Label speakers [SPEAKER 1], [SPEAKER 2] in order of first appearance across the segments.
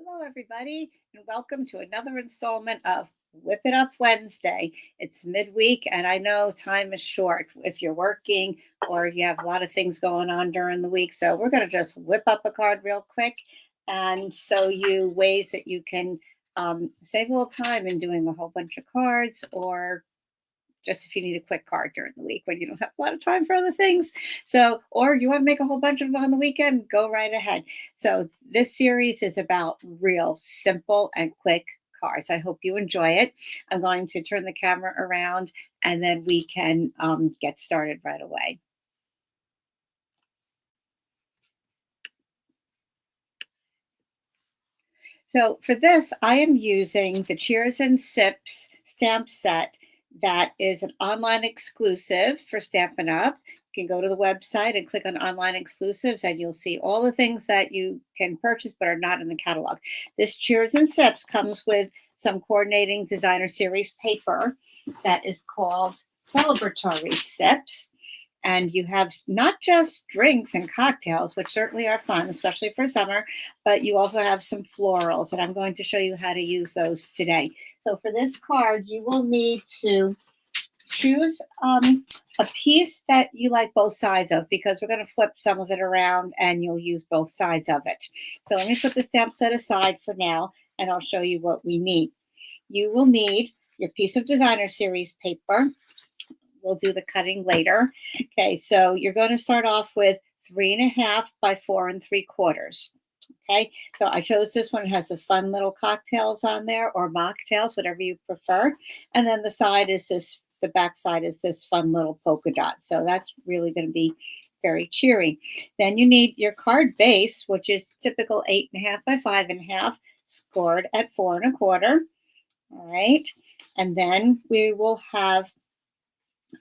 [SPEAKER 1] Hello, everybody, and welcome to another installment of Whip It Up Wednesday. It's midweek, and I know time is short if you're working or you have a lot of things going on during the week. So, we're going to just whip up a card real quick and show you ways that you can save a little time in doing a whole bunch of cards or just if you need a quick card during the week when you don't have a lot of time for other things. So, or you want to make a whole bunch of them on the weekend, go right ahead. So, this series is about real simple and quick cards. I hope you enjoy it. I'm going to turn the camera around and then we can get started right away. So for this, I am using the Cheers and Sips stamp set that is an online exclusive for Stampin' Up. You can go to the website and click on online exclusives, and you'll see all the things that you can purchase but are not in the catalog. This Cheers and Sips comes with some coordinating designer series paper that is called Celebratory Sips. And you have not just drinks and cocktails, which certainly are fun, especially for summer, but you also have some florals. And I'm going to show you how to use those today. So for this card, you will need to choose a piece that you like both sides of because we're going to flip some of it around and you'll use both sides of it. So let me put the stamp set aside for now and I'll show you what we need. You will need your piece of designer series paper. We'll do the cutting later. Okay, so you're going to start off with 3.5 by 4 3/4. Okay, so I chose this one. It has the fun little cocktails on there or mocktails, whatever you prefer. And then the back side is this fun little polka dot. So that's really going to be very cheery. Then you need your card base, which is typical 8.5 by 5.5, scored at 4 1/4. All right, and then we will have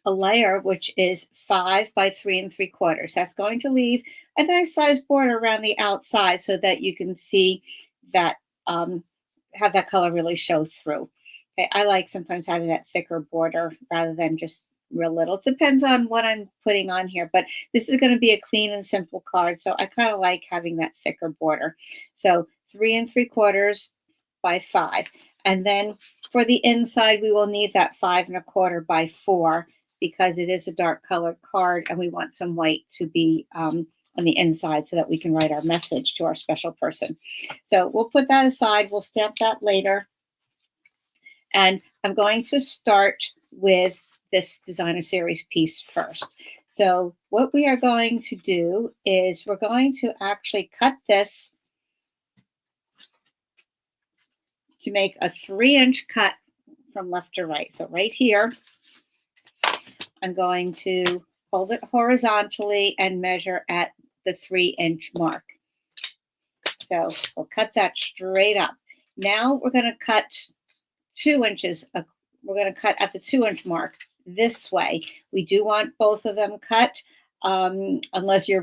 [SPEAKER 1] a layer which is 5 by 3 3/4. That's going to leave a nice size border around the outside so that you can see that have that color really show through. Okay, I like sometimes having that thicker border rather than just real little. It depends on what I'm putting on here, but this is going to be a clean and simple card, so I kind of like having that thicker border. So 3 3/4 by 5, and then for the inside we will need that 5 1/4 by 4 because it is a dark colored card and we want some white to be on the inside so that we can write our message to our special person. So we'll put that aside. We'll stamp that later. And I'm going to start with this designer series piece first. So what we are going to do is we're going to actually cut this to make a 3-inch cut from left to right. So right here, I'm going to hold it horizontally and measure at the 3-inch mark. So we'll cut that straight up. Now we're going to cut 2 inches. We're going to cut at the 2-inch mark this way. We do want both of them cut unless you're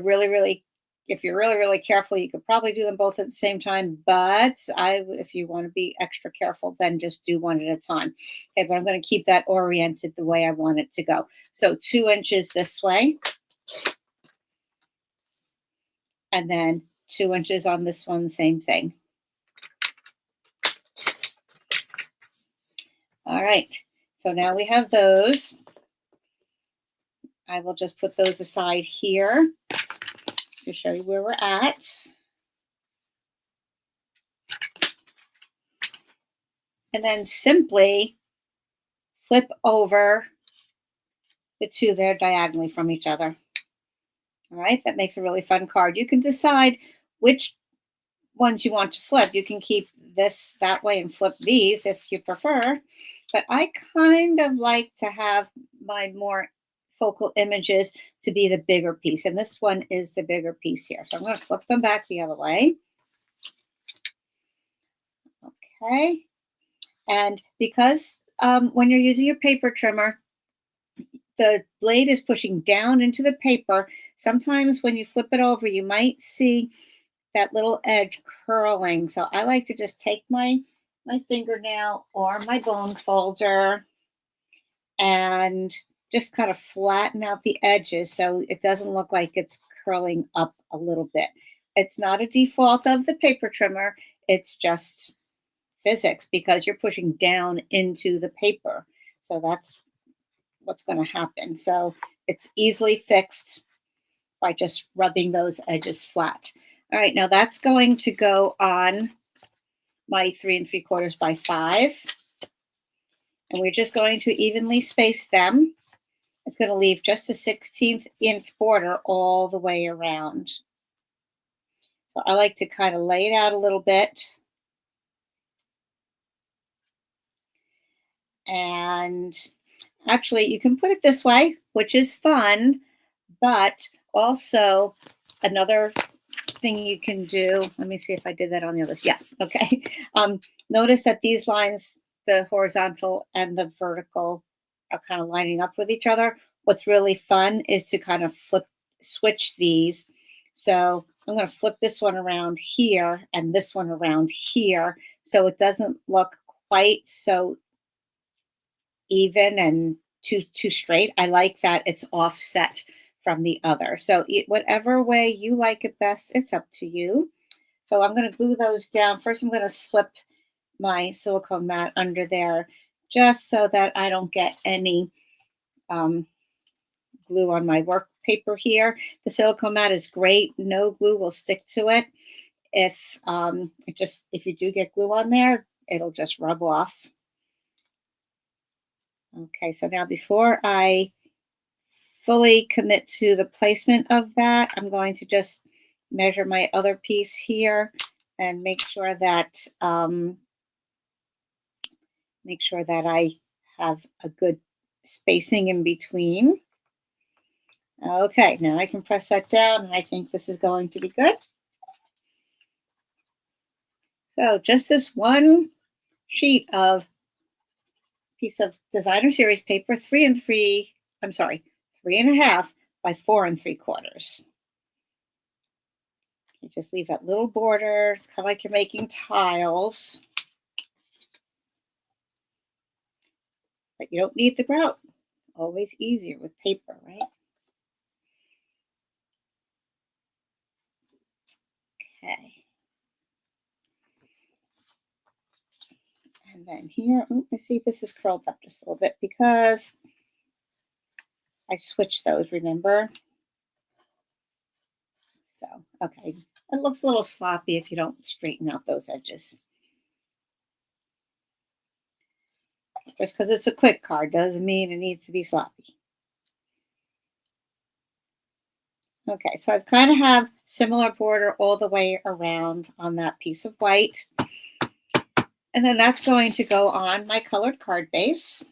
[SPEAKER 1] if you're really careful, you could probably do them both at the same time. But if you want to be extra careful, then just do one at a time. Okay, but I'm going to keep that oriented the way I want it to go. So 2 inches this way. And then 2 inches on this one, same thing. All right, so now we have those. I will just put those aside here to show you where we're at. And then simply flip over the two there diagonally from each other. All right, that makes a really fun card. You can decide which ones you want to flip. You can keep this that way and flip these if you prefer. But I kind of like to have my more focal images to be the bigger piece. And this one is the bigger piece here. So I'm going to flip them back the other way. Okay. And because when you're using your paper trimmer, the blade is pushing down into the paper. Sometimes when you flip it over, you might see that little edge curling. So I like to just take my fingernail or my bone folder and just kind of flatten out the edges so it doesn't look like it's curling up a little bit. It's not a default of the paper trimmer. it's just physics because you're pushing down into the paper. So that's what's going to happen. So it's easily fixed by just rubbing those edges flat. All right, now that's going to go on my 3 3/4 by 5. And we're just going to evenly space them. It's going to leave just a 1/16 inch border all the way around. So I like to kind of lay it out a little bit. And actually, you can put it this way, which is fun, but also another thing you can do. Let me see if I did that on the other. Yeah, okay. Notice that these lines, the horizontal and the vertical, are kind of lining up with each other. What's really fun is to kind of switch these. So I'm going to flip this one around here and this one around here, so it doesn't look quite so even and too straight. I like that it's offset from the other. So whatever way you like it best, it's up to you. So I'm going to glue those down. First, I'm going to slip my silicone mat under there just so that I don't get any glue on my work paper here. The silicone mat is great. No glue will stick to it. If you do get glue on there, it'll just rub off. Okay, so now before I fully commit to the placement of that, I'm going to just measure my other piece here and make sure that I have a good spacing in between. Okay, now I can press that down, and I think this is going to be good. So just this one sheet of piece of designer series paper, 3 1/2 by 4 3/4. You just leave that little border. It's kind of like you're making tiles. But you don't need the grout. Always easier with paper, right? Okay. And then here, I see this is curled up just a little bit because I switched those, remember? So, okay. It looks a little sloppy if you don't straighten out those edges. Just because it's a quick card doesn't mean it needs to be sloppy. Okay, so I kind of have similar border all the way around on that piece of white. And then that's going to go on my colored card base,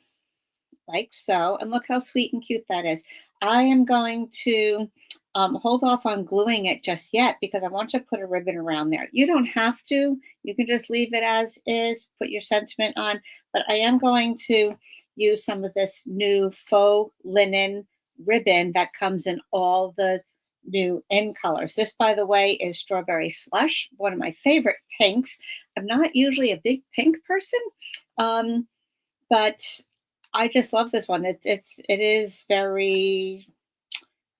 [SPEAKER 1] like so. And look how sweet and cute that is. I am going to hold off on gluing it just yet because I want to put a ribbon around there. You don't have to. You can just leave it as is, put your sentiment on. But I am going to use some of this new faux linen ribbon that comes in all the new in colors. This, by the way, is Strawberry Slush, one of my favorite pinks. I'm not usually a big pink person, but I just love this one. It is very,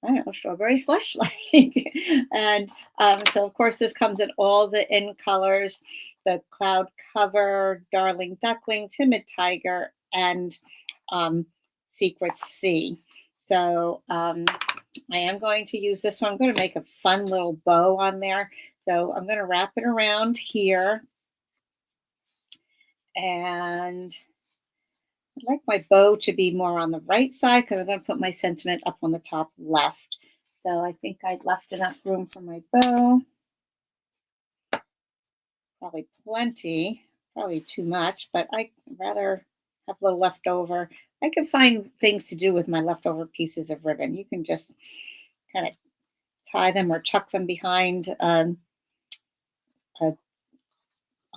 [SPEAKER 1] I don't know, strawberry slush like. And so of course this comes in all the in colors: the cloud cover, darling duckling, timid tiger, and secret sea. So I am going to use this one. I'm going to make a fun little bow on there. So I'm going to wrap it around here. And I'd like my bow to be more on the right side because I'm going to put my sentiment up on the top left. So I think I left enough room for my bow. Probably plenty, probably too much, but I'd rather have a little left over. I can find things to do with my leftover pieces of ribbon. You can just kind of tie them or tuck them behind a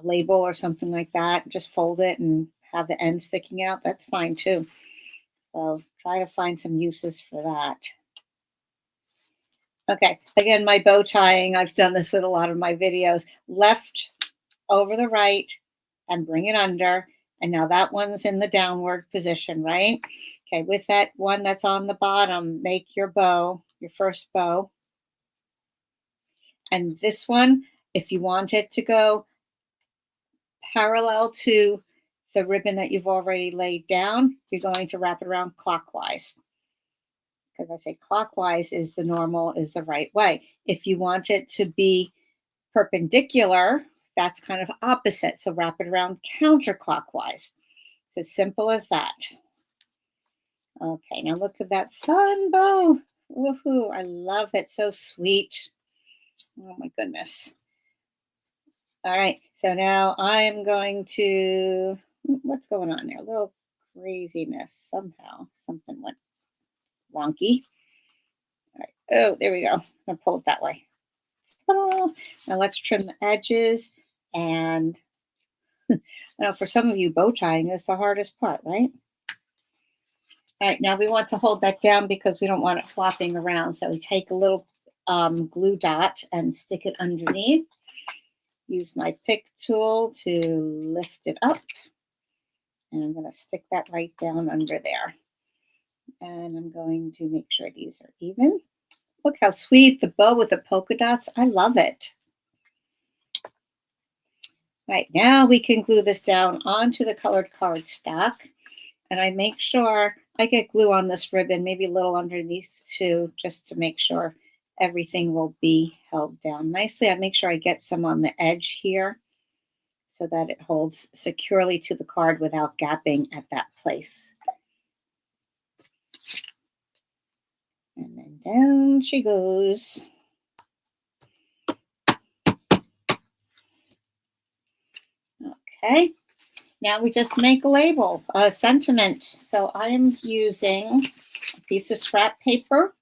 [SPEAKER 1] label or something like that. Just fold it and have the end sticking out. That's fine too. So try to find some uses for that. Okay, again, my bow tying, I've done this with a lot of my videos. Left over the right and bring it under. And now that one's in the downward position, right? Okay, with that one that's on the bottom, make your bow, your first bow. And this one, if you want it to go parallel to the ribbon that you've already laid down, you're going to wrap it around clockwise. Because I say clockwise is the normal, is the right way. If you want it to be perpendicular, that's kind of opposite. So wrap it around counterclockwise. It's as simple as that. Okay, now look at that fun bow. Woohoo, I love it. So sweet. Oh my goodness. All right, so now I'm going to, what's going on there? A little craziness somehow. Something went wonky. All right, oh, there we go. I'm going to pull it that way. Now let's trim the edges. And I know for some of you, bow tying is the hardest part, right? All right, now we want to hold that down because we don't want it flopping around. So we take a little glue dot and stick it underneath. Use my pick tool to lift it up. And I'm going to stick that right down under there. And I'm going to make sure these are even. Look how sweet, the bow with the polka dots. I love it. Right, now we can glue this down onto the colored card stack. And I make sure I get glue on this ribbon, maybe a little underneath too, just to make sure everything will be held down nicely. I make sure I get some on the edge here so that it holds securely to the card without gapping at that place. And then down she goes. Okay. Now we just make a label, a sentiment. So I am using a piece of scrap paper.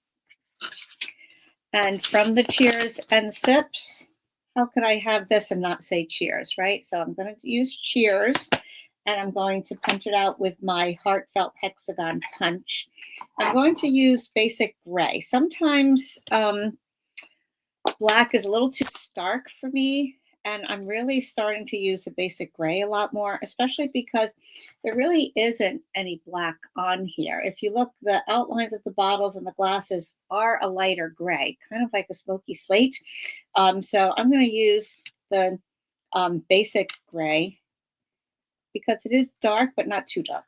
[SPEAKER 1] And from the Cheers and Sips, how could I have this and not say cheers, right? So I'm going to use Cheers, and I'm going to punch it out with my Heartfelt Hexagon punch. I'm going to use basic gray. Sometimes black is a little too stark for me. And I'm really starting to use the basic gray a lot more, especially because there really isn't any black on here. If you look, the outlines of the bottles and the glasses are a lighter gray, kind of like a smoky slate. So I'm going to use the basic gray because it is dark, but not too dark.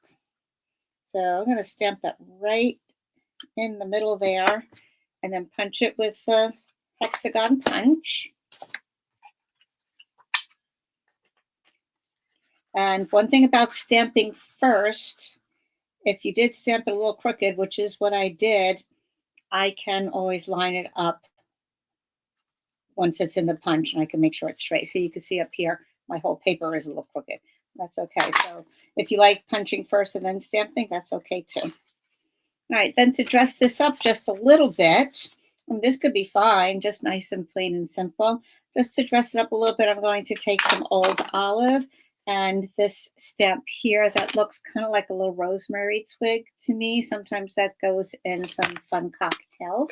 [SPEAKER 1] So I'm going to stamp that right in the middle there and then punch it with the hexagon punch. And one thing about stamping first, if you did stamp it a little crooked, which is what I did, I can always line it up once it's in the punch and I can make sure it's straight. So you can see up here, my whole paper is a little crooked. That's okay. So if you like punching first and then stamping, that's okay too. All right, then to dress this up just a little bit, and this could be fine, just nice and plain and simple. Just to dress it up a little bit, I'm going to take some Old Olive and this stamp here that looks kind of like a little rosemary twig to me. Sometimes that goes in some fun cocktails.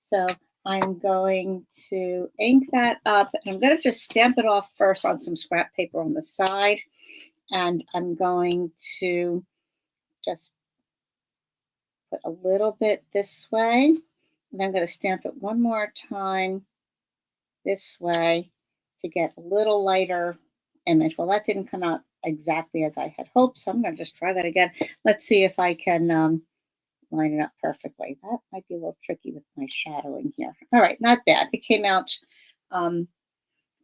[SPEAKER 1] So I'm going to ink that up, and I'm going to just stamp it off first on some scrap paper on the side. And I'm going to just put a little bit this way. And I'm going to stamp it one more time this way to get a little lighter image. Well, that didn't come out exactly as I had hoped, so I'm going to just try that again. Let's see if I can line it up perfectly. That might be a little tricky with my shadowing here. All right, not bad. It came out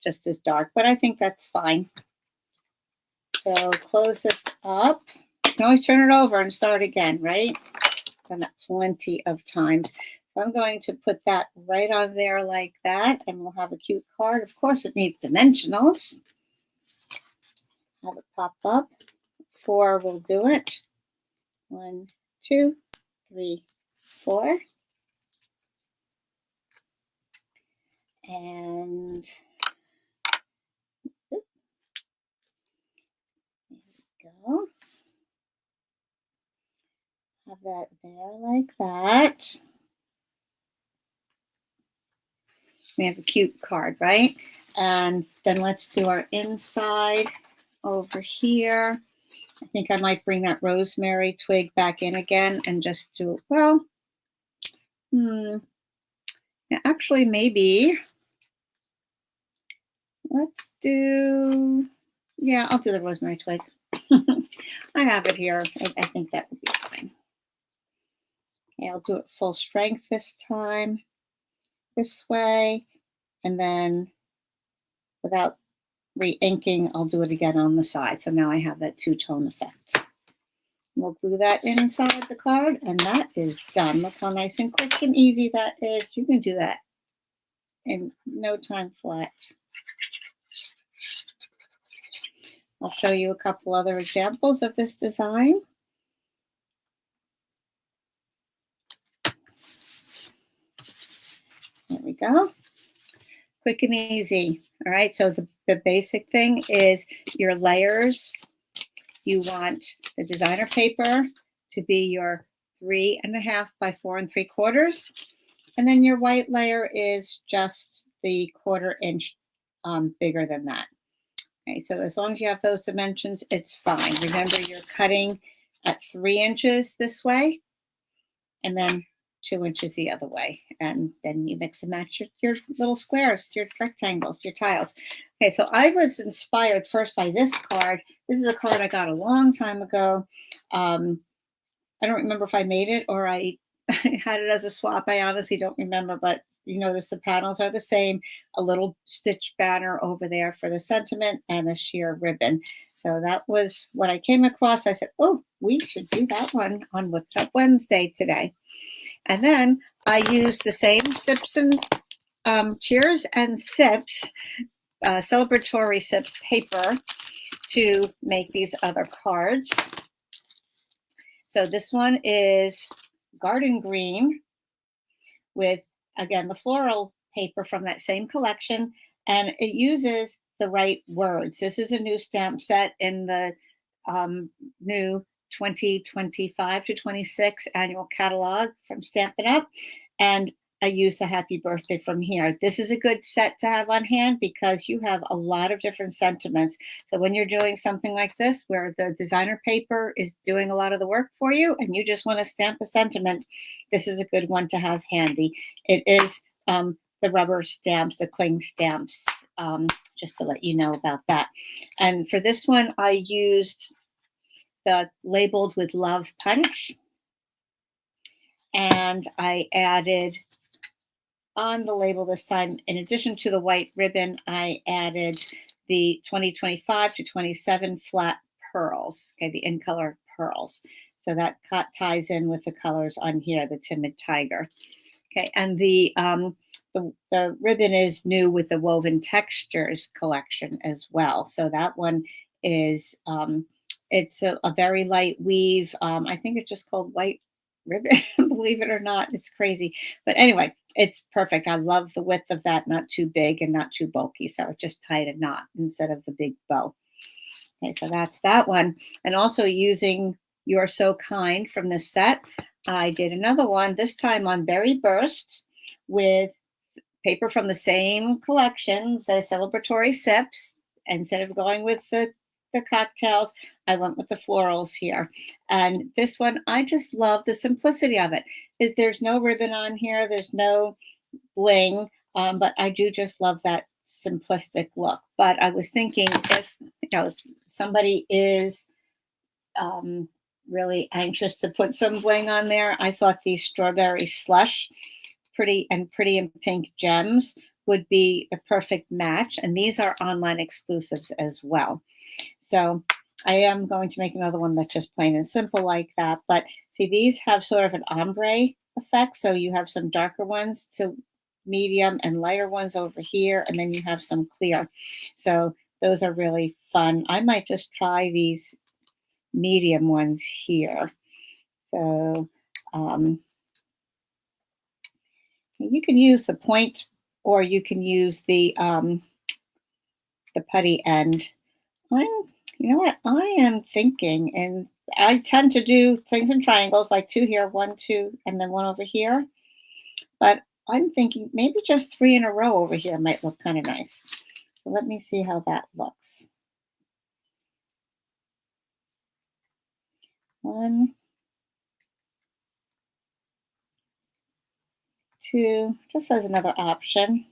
[SPEAKER 1] just as dark, but I think that's fine. So close this up. You can always turn it over and start again, right? Done that plenty of times. So I'm going to put that right on there like that, and we'll have a cute card. Of course, it needs dimensionals. Have it pop up. 4 will do it. 1, 2, 3, 4. And there we go. Have that there like that. We have a cute card, right? And then let's do our inside over here. I think I might bring that rosemary twig back in again and just do, well, actually maybe let's do Yeah, I'll do the rosemary twig. I have it here. I think that would be fine. Okay, I'll do it full strength this time, this way, and then without re-inking, I'll do it again on the side. So now I have that two-tone effect. We'll glue that inside the card, and that is done. Look how nice and quick and easy that is. You can do that in no time flat. I'll show you a couple other examples of this design. There we go. Quick and easy. All right, so the basic thing is your layers. You want the designer paper to be your 3.5 by 4 3/4. And then your white layer is just the 1/4 inch bigger than that. Okay, so as long as you have those dimensions, it's fine. Remember, you're cutting at 3 inches this way, and then 2 inches the other way. And then you mix and match your little squares, your rectangles, your tiles. Okay, so I was inspired first by this card. This is a card I got a long time ago. I don't remember if I made it or I had it as a swap. I honestly don't remember, but you notice the panels are the same. A little stitch banner over there for the sentiment and a sheer ribbon. So that was what I came across. I said, oh, we should do that one on Whipped Up Wednesday today. And then I used the same Sips and Cheers and Sips, celebratory Sips paper to make these other cards. So this one is Garden Green with, again, the floral paper from that same collection, and it uses the right words. This is a new stamp set in the new 2025 to 26 annual catalog from Stampin' Up! And I use the happy birthday from here. This is a good set to have on hand because you have a lot of different sentiments. So when you're doing something like this, where the designer paper is doing a lot of the work for you and you just want to stamp a sentiment, this is a good one to have handy. It is the rubber stamps, the cling stamps, just to let you know about that. And for this one, I used the Labeled with Love punch. And I added on the label this time, in addition to the white ribbon, I added the 2025 to 27 flat pearls, okay, the in color pearls. So that ties in with the colors on here, the Timid Tiger. Okay, and the ribbon is new with the Woven Textures collection as well. So that one is, it's a very light weave. I think it's just called white ribbon, believe it or not. It's crazy. But anyway, it's perfect. I love the width of that, not too big and not too bulky. So it just tied a knot instead of the big bow. Okay, so that's that one. And also using You're So Kind from this set, I did another one, this time on Berry Burst with paper from the same collection, the celebratory sips. Instead of going with the cocktails, I went with the florals here. And this one, I just love the simplicity of it. There's no ribbon on here, there's no bling, but I do just love that simplistic look. But I was thinking, if somebody is really anxious to put some bling on there, I thought these strawberry slush pretty in pink gems would be the perfect match. And these are online exclusives as well. So I am going to make another one that's just plain and simple like that. But see, these have sort of an ombre effect. So you have some darker ones to medium and lighter ones over here. And then you have some clear. So those are really fun. I might just try these medium ones here. So you can use the point, or you can use the putty end. You know what? I am thinking, and I tend to do things in triangles, like 2 here, 1, 2, and then 1 over here. But I'm thinking maybe just 3 in a row over here might look kind of nice. So let me see how that looks. 1, 2, just as another option.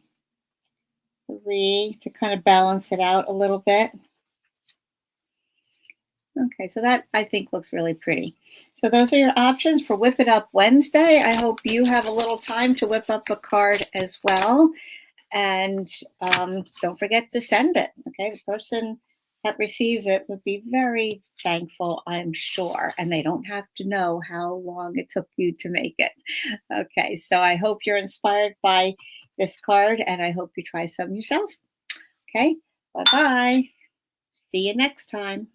[SPEAKER 1] 3 to kind of balance it out a little bit. Okay, so that I think looks really pretty. So those are your options for Whip It Up Wednesday. I hope you have a little time to whip up a card as well. And don't forget to send it. Okay, the person that receives it would be very thankful, I'm sure. And they don't have to know how long it took you to make it. Okay, so I hope you're inspired by this card and I hope you try some yourself. Okay, bye bye. See you next time.